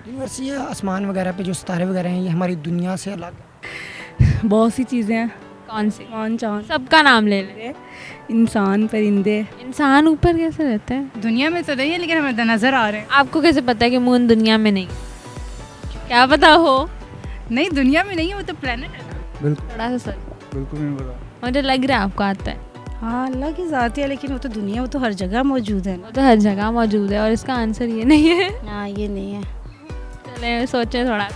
Universe ये आसमान वगैरह पे जो सितारे वगैरह हैं ये हमारी दुनिया से अलग बहुत सी चीज़ें हैं। कौन सी? मान चांद, सबका नाम ले लें। इंसान, परिंदे। इंसान ऊपर कैसे रहते हैं? दुनिया में तो नहीं है लेकिन हमें नज़र आ रहे हैं। आपको कैसे पता है कि मून दुनिया में नहीं? क्या पता हो? नहीं, दुनिया में नहीं है, वो तो प्लेनेट है ना। बिल्कुल थोड़ा सा सर, बिल्कुल नहीं पता। मुझे लग रहा है आपको आता है। हाँ, अल्लाह की ज़ात है, लेकिन वो तो दुनिया, वो तो हर जगह मौजूद है वो ना। तो हर जगह मौजूद है और इसका आंसर ये नहीं है। हाँ, ये नहीं है। चले सोचें थोड़ा।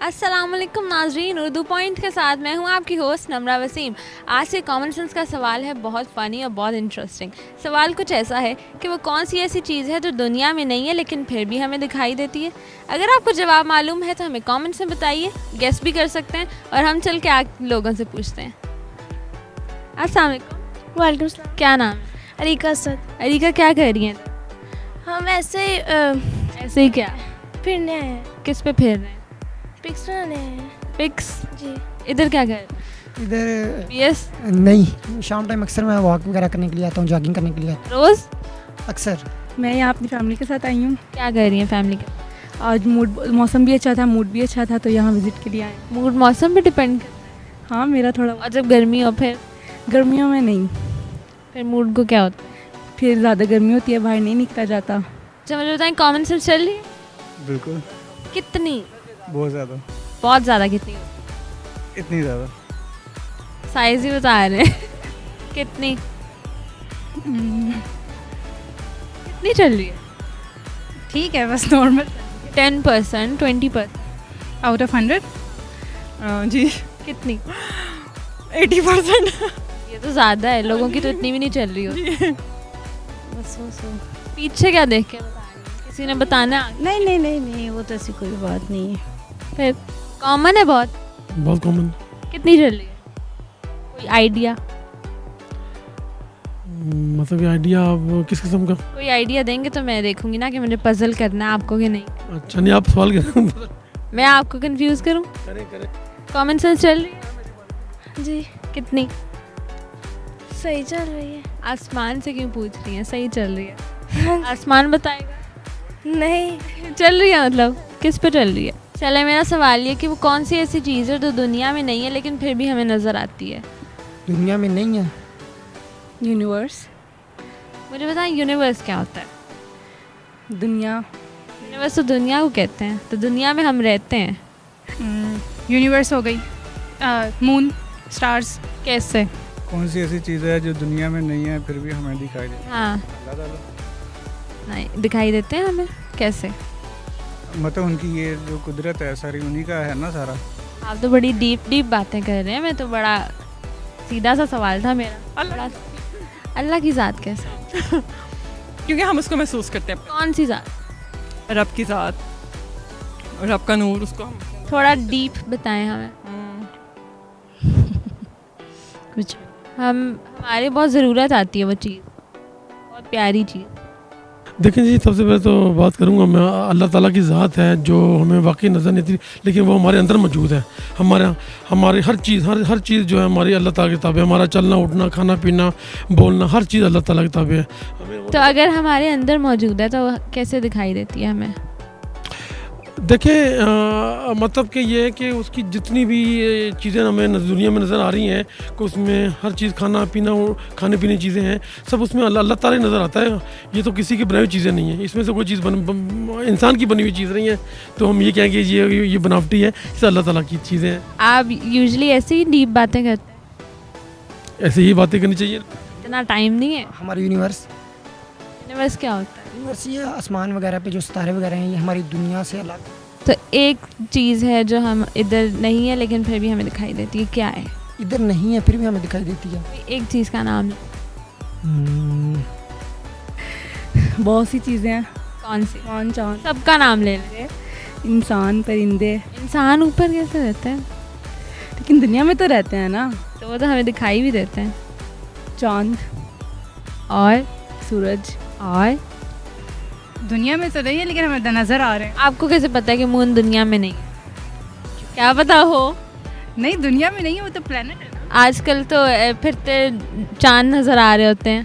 अस्सलामुअलैकुम नाजरीन, उर्दू पॉइंट के साथ मैं हूँ आपकी होस्ट नम्रा वसीम। आज से कॉमन सेंस का सवाल है, बहुत फ़नी और बहुत इंटरेस्टिंग। सवाल कुछ ऐसा है कि वो कौन सी ऐसी चीज़ है जो दुनिया में नहीं है लेकिन फिर भी हमें दिखाई देती है। अगर आपको जवाब मालूम है तो हमें कमेंट्स में बताइए, गेस भी कर सकते हैं और हम चल के लोगों से पूछते हैं। अस्सलाम वालेकुम। वालेकुम सलाम। क्या नाम है? अरीका सर। अरीका, क्या कर रही हैं? हम ऐसे ऐसे ही क्या? फिरने आए हैं, किस पे फिर रहे हैं? पिक्स बनाने आए हैं पिक्स। जी। इधर क्या कर रहे हैं? इधर यस। नहीं, शाम टाइम अक्सर मैं वॉक वगैरह करने के लिए आता हूँ, जॉगिंग करने के लिए आता रोज़ हूँ अक्सर। मैं यहाँ अपनी फैमिली के साथ आई हूँ। क्या कर रही हैं फैमिली के? आज मौसम भी अच्छा था, मूड भी अच्छा था, तो यहाँ विज़िट के लिए आए। मूड मौसम पे डिपेंड करता हाँ, मेरा थोड़ा, है। और जब गर्मी हो गर्मियों में नहीं, फिर मूड को क्या होता है? फिर ज़्यादा गर्मी होती है, बाहर नहीं निकला जाता। अच्छा, मुझे बताएं, कॉमन सेंस चल रही है? बिल्कुल कितनी? बहुत ज़्यादा, बहुत ज़्यादा। कितनी? इतनी ज़्यादा। साइज ही बता रहे हैं। कितनी कितनी चल रही है? ठीक है, बस नॉर्मल। 10%, 20%? आउट ऑफ 100 जी कितनी? 80%। ये तो ज़्यादा है, लोगों की तो इतनी भी नहीं चल रही हो। बस पीछे क्या देख के बता रही हैं? किसी ने बताना है? नहीं नहीं नहीं नहीं, वो तो ऐसी कोई बात नहीं है। फिर कॉमन है बहुत। बहुत कॉमन। कितनी चल रही है? कोई आइडिया? मतलब ये आइडिया आप किस किस्म का? कोई आइडिया देंगे तो मैं देखूंगी ना कि मुझे पजल करना है, आपको कि नहीं। अच्छा, नहीं आप सवाल कर। मैं आपको कंफ्यूज करूं? करें। कॉमन सेंस चल रही है? जी। कितनी? सही चल रही है। आसमान से क्यों पूछ रही हैं? सही चल रही है। आसमान बताएगा? नहीं, चल रही है, मतलब किस पे चल रही है? चले, मेरा सवाल ये कि वो कौन सी ऐसी चीज़ है जो दुनिया में नहीं है लेकिन फिर भी हमें नज़र आती है? दुनिया में नहीं है। यूनिवर्स, मुझे बताएं, यूनिवर्स क्या होता है? दुनिया। यूनिवर्स तो दुनिया को कहते हैं, तो दुनिया में हम रहते हैं। यूनिवर्स हो गई, मून, स्टार्स। कैसे? कौन सी ऐसी चीज़ है जो दुनिया में नहीं है फिर भी हमें दिखाई देती हाँ, है? अल्लाह ताला। नहीं दिखाई देते हैं हमें। कैसे? मतलब उनकी ये जो कुदरत है सारी उन्हीं का है ना सारा। आप तो बड़ी डीप डीप बातें कर रहे हैं, मैं तो बड़ा सीधा सा सवाल था मेरा। अल्लाह की ज़ात कैसे? क्योंकि हम उसको महसूस करते हैं, कौन सी ज़ात? रब की ज़ात, रब का नूर, उसको हम थोड़ा डीप बताएं हमें। कुछ हमारे बहुत ज़रूरत आती है वो चीज़, बहुत प्यारी चीज़। देखें जी, सबसे पहले तो बात करूंगा मैं, अल्लाह ताला की ज़ात है जो हमें वाकई नज़र नहीं आती, लेकिन वो हमारे अंदर मौजूद है। हमारे हर चीज़ जो है हमारी अल्लाह ताला की ताबे है। हमारा चलना उठना, खाना पीना, बोलना, हर चीज़ अल्लाह ताला की ताबे है। तो अगर हमारे अंदर मौजूद है तो कैसे दिखाई देती है हमें? देखें, मतलब कि ये है कि उसकी जितनी भी चीज़ें हमें दुनिया में नज़र आ रही हैं कि उसमें हर चीज़, खाना पीना और खाने पीने की चीज़ें हैं, सब उसमें अल्लाह ताला ही नज़र आता है। ये तो किसी की बनाई हुई चीज़ें नहीं है, इसमें से कोई चीज़ इंसान की बनी हुई चीज़ नहीं है, तो हम ये कहेंगे ये बनावटी है, इसे अल्लाह ताला की चीज़ें हैं। आप यूजली ऐसे ही डीप बातें करते हैं? ऐसे ही बातें करनी चाहिए। इतना टाइम नहीं है। हमारा यूनिवर्स यूनिवर्स क्या होता है? यूनिवर्स ये आसमान वगैरह पे जो सितारे वगैरह हैं ये हमारी दुनिया से अलग। तो एक चीज़ है जो हम इधर नहीं है लेकिन फिर भी हमें दिखाई देती है, क्या है? इधर नहीं है फिर भी हमें दिखाई देती है। कोई एक चीज़ का नाम लो। बहुत सी चीज़ें हैं। कौन सी? मान चांद, सबका नाम ले लें। इंसान, परिंदे। इंसान ऊपर कैसे रहते हैं? लेकिन दुनिया में तो रहते हैं ना। तो वो तो हमें दिखाई भी देते हैं। चांद, और सूरज। और दुनिया में तो नहीं है लेकिन हमें नज़र आ रहे हैं। आपको कैसे पता है कि मून दुनिया में नहीं है? क्या पता हो? नहीं, दुनिया में नहीं है, वो तो प्लेनेट है ना। आजकल तो फिरते चांद नज़र आ रहे होते हैं।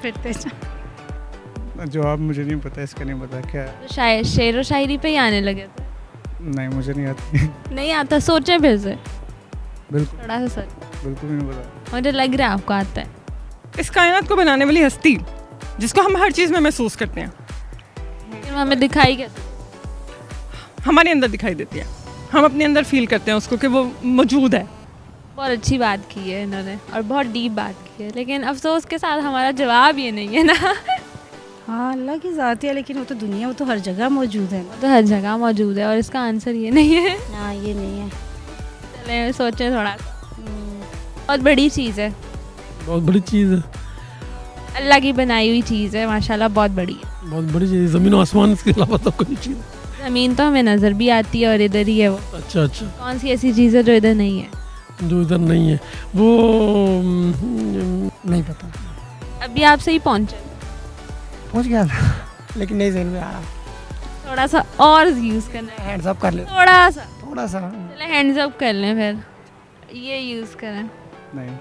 फिरते चांद। जवाब मुझे नहीं पता, इसका नहीं पता क्या है। तो शायद शेर व शायरी पे ही आने लगे थे। नहीं मुझे नहीं आती। नहीं आता, सोचें फिर से, बिल्कुल थोड़ा सा सोच। बिल्कुल नहीं पता। मुझे लग रहा है आपको आता है। इस कायनात को बनाने वाली हस्ती जिसको हम हर चीज़ में महसूस करते हैं, लेकिन वो हमें दिखाई कैसे? हमारे अंदर दिखाई देती है। हम अपने अंदर फील करते हैं उसको कि वो मौजूद है। बहुत अच्छी बात की है इन्होंने और बहुत डीप बात की है, लेकिन अफसोस के साथ हमारा जवाब ये नहीं है ना। हाँ, अल्लाह की ज़ात है, लेकिन वो तो दुनिया, वो तो हर जगह मौजूद है। तो हर जगह मौजूद है और इसका आंसर ये नहीं है। हाँ, ये नहीं है। चले सोचें थोड़ा सा। बहुत बड़ी चीज़ है, बहुत बड़ी चीज़ है, अल्लाह की बनाई हुई चीज़ है, माशाल्लाह बहुत बड़ी है। बहुत बड़ी चीज़, ज़मीन और आसमान इसके अलावा तो कोई चीज़। ज़मीन तो हमें नज़र भी आती है और इधर ही है वो। अच्छा अच्छा, कौन सी ऐसी चीज़ है जो इधर नहीं है? जो इधर नहीं है वो नहीं पता, अभी आप सही पहुँचे, पहुंच गया था लेकिन नहीं जहन में आ रहा। थोड़ा सा और यूज़ करना है, हैंड्स अप कर ले थोड़ा सा। थोड़ा सा। चले हैंड्स अप कर लें, फिर ये यूज़ करें। नहीं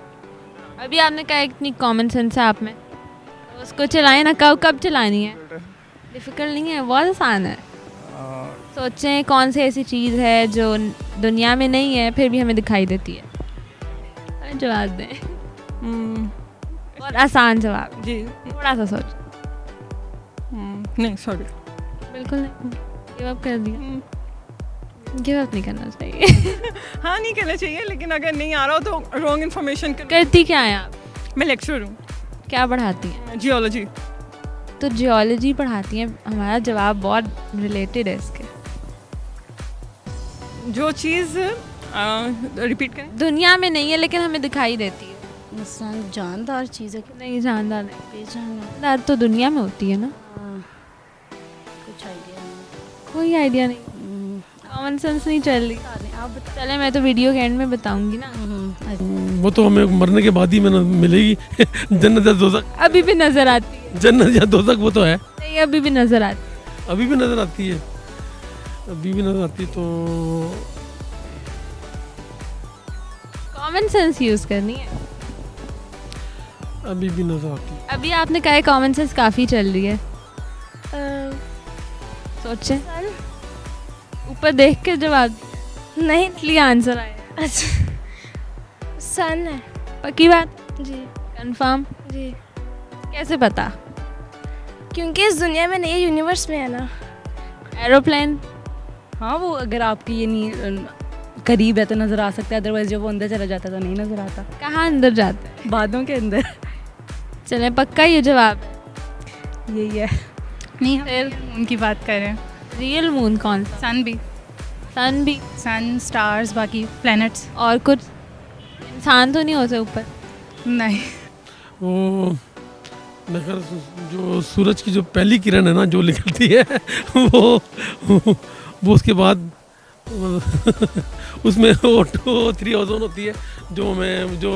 अभी आपने कहा इतनी कॉमन सेंस है आप में, तो उसको चलाएं ना। कब कब चलानी है? डिफ़िकल्ट नहीं है, बहुत आसान है। सोचें कौन सी ऐसी चीज़ है जो दुनिया में नहीं है फिर भी हमें दिखाई देती है। अरे जवाब दें, बहुत आसान जवाब, जी थोड़ा सा सोच। नहीं, सॉरी। बिल्कुल नहीं, गिव अप कर दिया। गिव अप नहीं करना चाहिए। हाँ, नहीं करना चाहिए, लेकिन अगर नहीं आ रहा हो तो रॉन्ग इन्फॉर्मेशन करती क्या है आप? मैं लेक्चरर हूँ, क्या पढ़ाती हैं? जियोलॉजी। तो जियोलॉजी पढ़ाती हैं। हमारा जवाब बहुत रिलेटेड है इसके। जो चीज़ रिपीट करें। दुनिया में नहीं है लेकिन हमें दिखाई देती है। इंसान जानदार चीज़ है कि नहीं, जानदार नहीं, बेजान? जानदार तो दुनिया में होती है ना। हाँ, कुछ आइडिया नहीं। कोई आइडिया नहीं, कॉमन सेंस नहीं चल रही। आप बता। चले मैं तो वीडियो के एंड में बताऊंगी ना। वो तो हमें मरने के बाद ही में मिलेगी। जन्नत या दोज़ख, अभी भी नजर आती है। जन्नत या दोज़ख वो तो है, नहीं, अभी भी नजर आती है। अभी भी नज़र आती है, अभी भी नज़र आती है। तो कॉमन सेंस यूज करनी है। अभी भी नज़र आती है। अभी आपने कहा कॉमन सेंस काफी चल रही है। सोचे, सन? ऊपर देख के जवाब नहीं, इसलिए आंसर आया। अच्छा, सन है। पक्की बात? जी कंफर्म? जी, कैसे पता? क्योंकि इस दुनिया में नहीं, यूनिवर्स में है ना। एरोप्लेन? हाँ, वो अगर आपकी ये नहीं करीब है तो नज़र आ सकता है, अदरवाइज जब वो अंदर चला जाता है तो नहीं नज़र आता। कहाँ अंदर जाता है? बादों के अंदर। चले पक्का ये जवाब है? यही है। नहीं, फिर हम उनकी बात कर रहे हैं। रियल मून कौन सा? सन भी, सन भी? सन, स्टार्स, बाकी प्लैनेट्स। और कुछ? इंसान तो नहीं होते ऊपर? नहीं, वो मैं कह रहा हूँ, जो सूरज की जो पहली किरण है ना जो निकलती है वो उसके बाद उसमें O3 ओजोन होती है जो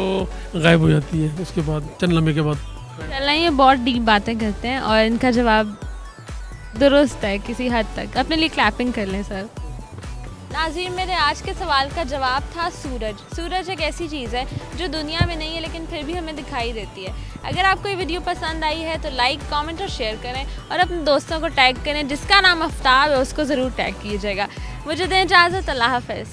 गायब हो जाती है उसके बाद, चंद लम्हे के बाद। चलें, ये बहुत डीप बातें करते हैं और इनका जवाब दुरुस्त है किसी हद तक। अपने लिए क्लैपिंग कर लें सर। नाज़रीन, मेरे आज के सवाल का जवाब था सूरज। सूरज एक ऐसी चीज़ है जो दुनिया में नहीं है लेकिन फिर भी हमें दिखाई देती है। अगर आपको ये वीडियो पसंद आई है तो लाइक, कमेंट और शेयर करें और अपने दोस्तों को टैग करें। जिसका नाम आफ्ताब है उसको ज़रूर टैग कीजिएगा। मुझे दें इजाज़त, अल्लाह हाफ़िज़।